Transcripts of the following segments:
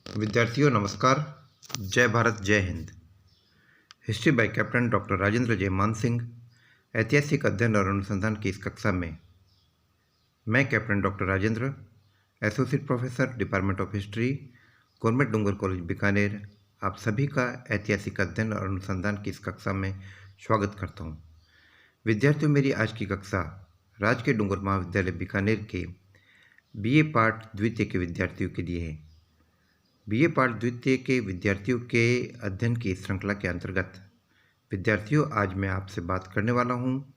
विद्यार्थियों नमस्कार। जय भारत जय Hind. History by captain doctor Rajendra जय मान सिंह। ऐतिहासिक अध्ययन और अनुसंधान की इस कक्षा में मैं captain doctor Rajendra, associate professor department of history, government Dungar college Bikaner, आप सभी का ऐतिहासिक अध्ययन और अनुसंधान की इस कक्षा में स्वागत करता हूँ। विद्यार्थियों, मेरी आज की कक्षा राजकीय डूंगर महाविद्यालय बीकानेर के बीए पाठ द्वितीय के विद्यार्थियों के लिए है। बीए पाठ द्वितीय के विद्यार्थियों के अध्ययन की श्रृंखला के अंतर्गत विद्यार्थियों, आज मैं आपसे बात करने वाला हूँ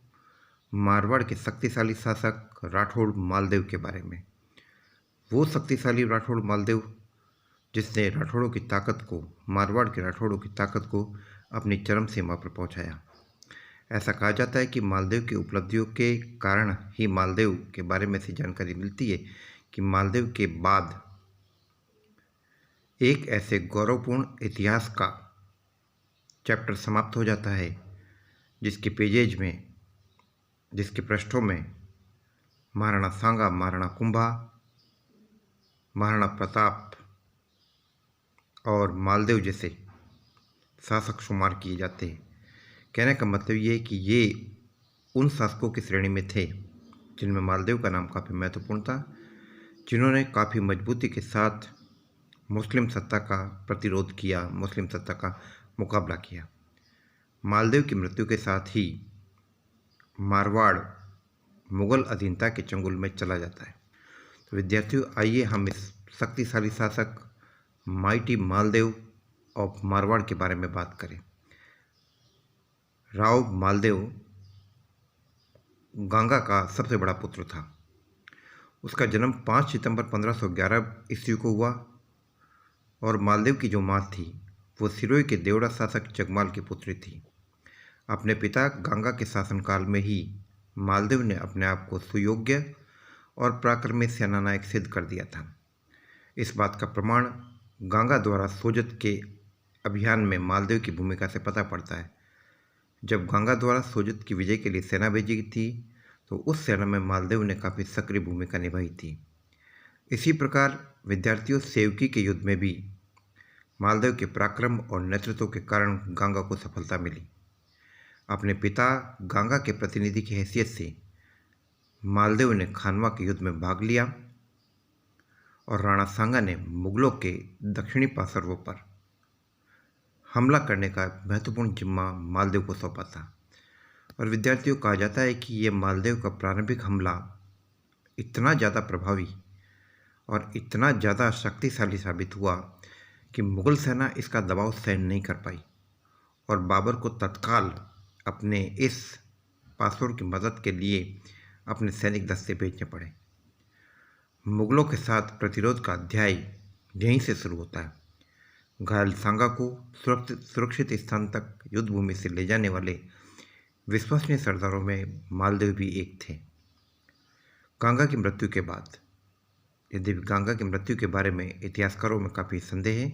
मारवाड़ के शक्तिशाली शासक राठौड़ मालदेव के बारे में। वो शक्तिशाली राठौड़ मालदेव जिसने राठौड़ों की ताकत को, मारवाड़ के राठौड़ों की ताकत को अपनी चरम सीमा पर पहुँचाया। ऐसा कहा जाता है कि मालदेव की उपलब्धियों के कारण ही मालदेव के बारे में से जानकारी मिलती है कि मालदेव के बाद एक ऐसे गौरवपूर्ण इतिहास का चैप्टर समाप्त हो जाता है जिसके पेजेज में, जिसके पृष्ठों में महाराणा सांगा, महाराणा कुंभा, महाराणा प्रताप और मालदेव जैसे शासक शुमार किए जाते हैं। कहने का मतलब ये है कि ये उन शासकों की श्रेणी में थे जिनमें मालदेव का नाम काफ़ी महत्वपूर्ण था, जिन्होंने काफ़ी मजबूती के साथ मुस्लिम सत्ता का प्रतिरोध किया, मुस्लिम सत्ता का मुकाबला किया। मालदेव की मृत्यु के साथ ही मारवाड़ मुग़ल अधीनता के चंगुल में चला जाता है। तो विद्यार्थियों, आइए हम इस शक्तिशाली शासक माइटी मालदेव ऑफ मारवाड़ के बारे में बात करें। राव मालदेव गंगा का सबसे बड़ा पुत्र था। उसका जन्म 5 सितंबर 1511 ईस्वी को हुआ और मालदेव की जो माँ थी वो सिरोही के देवड़ा शासक जगमाल की पुत्री थी। अपने पिता गंगा के शासनकाल में ही मालदेव ने अपने आप को सुयोग्य और पराक्रमी सेनानायक सिद्ध कर दिया था। इस बात का प्रमाण गंगा द्वारा सोजत के अभियान में मालदेव की भूमिका से पता पड़ता है। जब गंगा द्वारा सोजत की विजय के लिए सेना भेजी गई थी तो उस सेना में मालदेव ने काफ़ी सक्रिय भूमिका निभाई थी। इसी प्रकार विद्यार्थियों, सेवकी के युद्ध में भी मालदेव के पराक्रम और नेतृत्व के कारण गंगा को सफलता मिली। अपने पिता गंगा के प्रतिनिधि की हैसियत से मालदेव ने खानवा के युद्ध में भाग लिया और राणा सांगा ने मुगलों के दक्षिणी पार्श्वों पर हमला करने का महत्वपूर्ण जिम्मा मालदेव को सौंपा था। और विद्यार्थियों, कहा जाता है कि ये मालदेव का प्रारंभिक हमला इतना ज़्यादा प्रभावी और इतना ज़्यादा शक्तिशाली साबित हुआ कि मुग़ल सेना इसका दबाव सहन नहीं कर पाई और बाबर को तत्काल अपने इस पासोर की मदद के लिए अपने सैनिक दस्ते भेजने पड़े। मुग़लों के साथ प्रतिरोध का अध्याय यहीं से शुरू होता है। घायल सांगा को सुरक्षित स्थान तक युद्ध भूमि से ले जाने वाले विश्वसनीय सरदारों में मालदेव भी एक थे। गंगा की मृत्यु के बाद, यदि गंगा की मृत्यु के बारे में इतिहासकारों में काफ़ी संदेह है।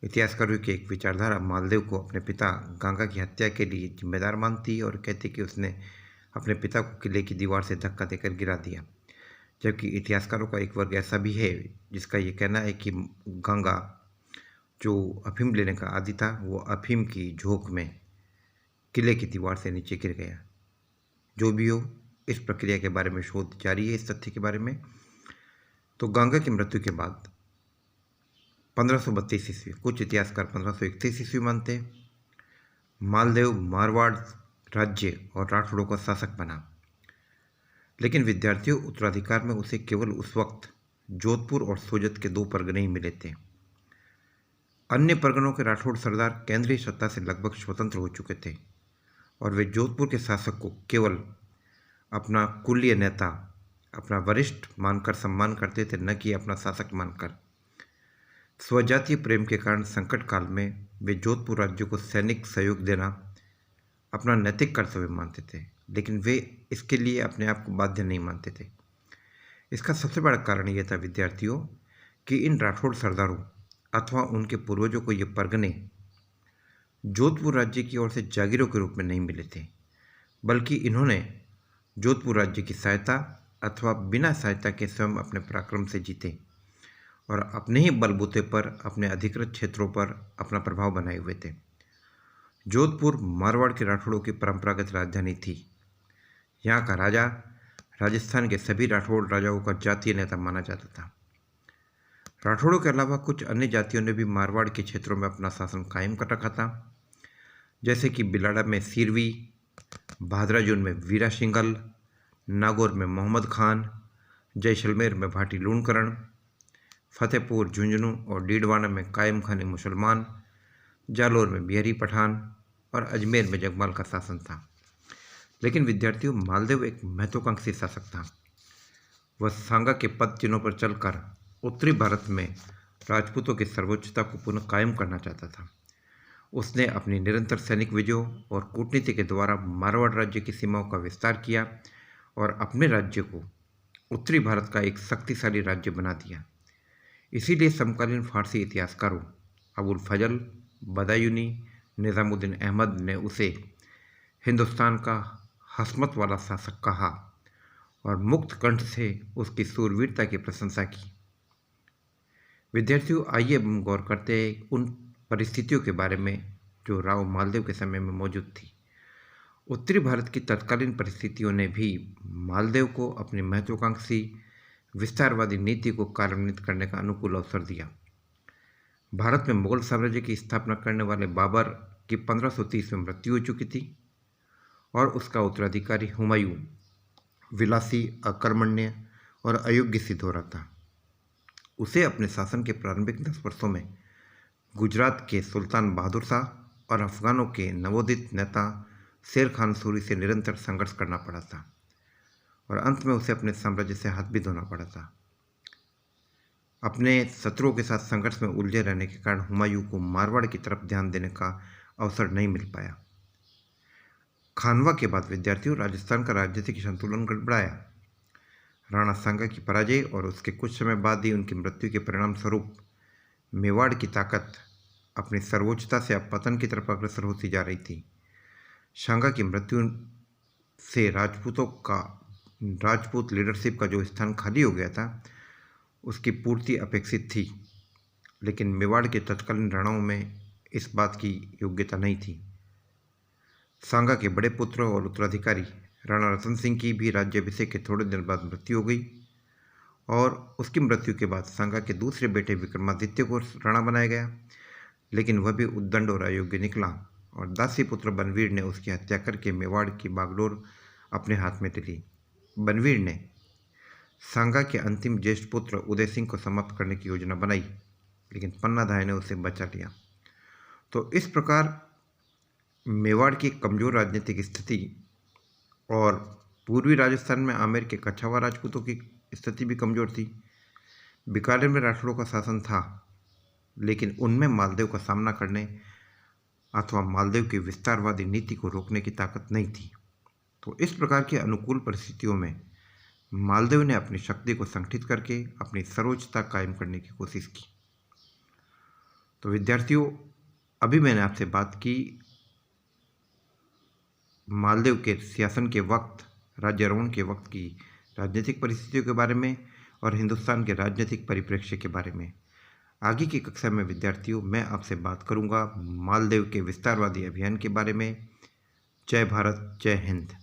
इतिहासकारों की एक विचारधारा मालदेव को अपने पिता गंगा की हत्या के लिए जिम्मेदार मानती है और कहती कि उसने अपने पिता को किले की दीवार से धक्का देकर गिरा दिया। जबकि इतिहासकारों का एक वर्ग ऐसा भी है जिसका ये कहना है कि गंगा जो अफीम लेने का आदी था, वो अफीम की झोंक में किले की दीवार से नीचे गिर गया। जो भी हो, इस प्रक्रिया के बारे में शोध जारी है, इस तथ्य के बारे में। तो गंगा की मृत्यु के बाद 1532 ईस्वी, कुछ इतिहासकार 1531 ईस्वी मानते हैं, मालदेव मारवाड़ राज्य और राठौड़ों का शासक बना। लेकिन विद्यार्थियों, उत्तराधिकार में उसे केवल उस वक्त जोधपुर और सोजत के 2 परगने ही मिले थे। अन्य परगनों के राठौड़ सरदार केंद्रीय सत्ता से लगभग स्वतंत्र हो चुके थे और वे जोधपुर के शासक को केवल अपना कुलीय नेता, अपना वरिष्ठ मानकर सम्मान करते थे, न कि अपना शासक मानकर। स्वजातीय प्रेम के कारण संकट काल में वे जोधपुर राज्य को सैनिक सहयोग देना अपना नैतिक कर्तव्य मानते थे, लेकिन वे इसके लिए अपने आप को बाध्य नहीं मानते थे। इसका सबसे बड़ा कारण यह था विद्यार्थियों कि इन राठौड़ सरदारों अथवा उनके पूर्वजों को ये परगने जोधपुर राज्य की ओर से जागीरों के रूप में नहीं मिले थे, बल्कि इन्होंने जोधपुर राज्य की सहायता अथवा बिना सहायता के स्वयं अपने पराक्रम से जीते और अपने ही बलबूते पर अपने अधिकृत क्षेत्रों पर अपना प्रभाव बनाए हुए थे। जोधपुर मारवाड़ के राठौड़ों की परंपरागत राजधानी थी। यहाँ का राजा राजस्थान के सभी राठौड़ राजाओं का जातीय नेता माना जाता था। राठौड़ों के अलावा कुछ अन्य जातियों ने भी मारवाड़ के क्षेत्रों में अपना शासन कायम कर रखा था, जैसे कि बिलाड़ा में सिरवी, भादराजून में वीरा सिंघल, नागौर में मोहम्मद खान, जैसलमेर में भाटी लूणकरण, फतेहपुर, झुंझुनू और डीडवाना में कायम खानी मुसलमान, जालोर में बिहारी पठान और अजमेर में जगमाल का शासन था। लेकिन विद्यार्थियों, मालदेव एक महत्वाकांक्षी शासक था। वह सांगा के पद चिन्हों पर चलकर उत्तरी भारत में राजपूतों की सर्वोच्चता को पुनः कायम करना चाहता था। उसने अपनी निरंतर सैनिक विजयों और कूटनीति के द्वारा मारवाड़ राज्य की सीमाओं का विस्तार किया और अपने राज्य को उत्तरी भारत का एक शक्तिशाली राज्य बना दिया। इसीलिए समकालीन फारसी इतिहासकारों अबुल फजल, बदायूनी, निज़ामुद्दीन अहमद ने उसे हिंदुस्तान का हस्मत वाला शासक कहा और मुक्त कंठ से उसकी सूरवीरता की प्रशंसा की। विद्यार्थियों, आइए हम गौर करते हैं उन परिस्थितियों के बारे में जो राव मालदेव के समय में मौजूद थी। उत्तरी भारत की तत्कालीन परिस्थितियों ने भी मालदेव को अपनी महत्वाकांक्षी विस्तारवादी नीति को कार्यान्वित करने का अनुकूल अवसर दिया। भारत में मुगल साम्राज्य की स्थापना करने वाले बाबर की 1530 में मृत्यु हो चुकी थी और उसका उत्तराधिकारी हुमायूं विलासी, अकर्मण्य और अयोग्य सिद्ध हो रहा था। उसे अपने शासन के प्रारंभिक 10 वर्षों में गुजरात के सुल्तान बहादुर शाह और अफगानों के नवोदित नेता शेर खान सूरी से निरंतर संघर्ष करना पड़ा था और अंत में उसे अपने साम्राज्य से हाथ भी धोना पड़ा था। अपने शत्रुओं के साथ संघर्ष में उलझे रहने के कारण हुमायूं को मारवाड़ की तरफ ध्यान देने का अवसर नहीं मिल पाया। खानवा के बाद विद्यार्थियों, राजस्थान का राजनीतिक संतुलन गड़बड़ाया। राणा सांगा की पराजय और उसके कुछ समय बाद ही उनकी मृत्यु के परिणाम स्वरूप मेवाड़ की ताकत अपनी सर्वोच्चता से अब पतन की तरफ अग्रसर होती जा रही थी। सांगा की मृत्यु से राजपूत लीडरशिप का जो स्थान खाली हो गया था, उसकी पूर्ति अपेक्षित थी, लेकिन मेवाड़ के तत्कालीन राणाओं में इस बात की योग्यता नहीं थी। सांगा के बड़े पुत्र और उत्तराधिकारी राणा रतन सिंह की भी राज्याभिषेक के थोड़े दिन बाद मृत्यु हो गई और उसकी मृत्यु के बाद सांगा के दूसरे बेटे विक्रमादित्य को राणा बनाया गया, लेकिन वह भी उद्दंड और अयोग्य निकला और दासी पुत्र बनवीर ने उसकी हत्या करके मेवाड़ की बागडोर अपने हाथ में ले ली। बनवीर ने सांगा के अंतिम ज्येष्ठ पुत्र उदय सिंह को समाप्त करने की योजना बनाई, लेकिन पन्नाधाय ने उसे बचा लिया। तो इस प्रकार मेवाड़ की कमजोर राजनीतिक स्थिति और पूर्वी राजस्थान में आमेर के कछावा राजपूतों की स्थिति भी कमजोर थी। बीकानेर में राठौड़ों का शासन था, लेकिन उनमें मालदेव का सामना करने अथवा मालदेव की विस्तारवादी नीति को रोकने की ताकत नहीं थी। तो इस प्रकार की अनुकूल परिस्थितियों में मालदेव ने अपनी शक्ति को संगठित करके अपनी सर्वोच्चता कायम करने की कोशिश की। तो विद्यार्थियों, अभी मैंने आपसे बात की मालदेव के शासन के वक्त, राज्यारोहण के वक्त की राजनीतिक परिस्थितियों के बारे में और हिंदुस्तान के राजनीतिक परिप्रेक्ष्य के बारे में। आगे की कक्षा में विद्यार्थियों, मैं आपसे बात करूंगा मालदेव के विस्तारवादी अभियान के बारे में। जय भारत, जय हिंद।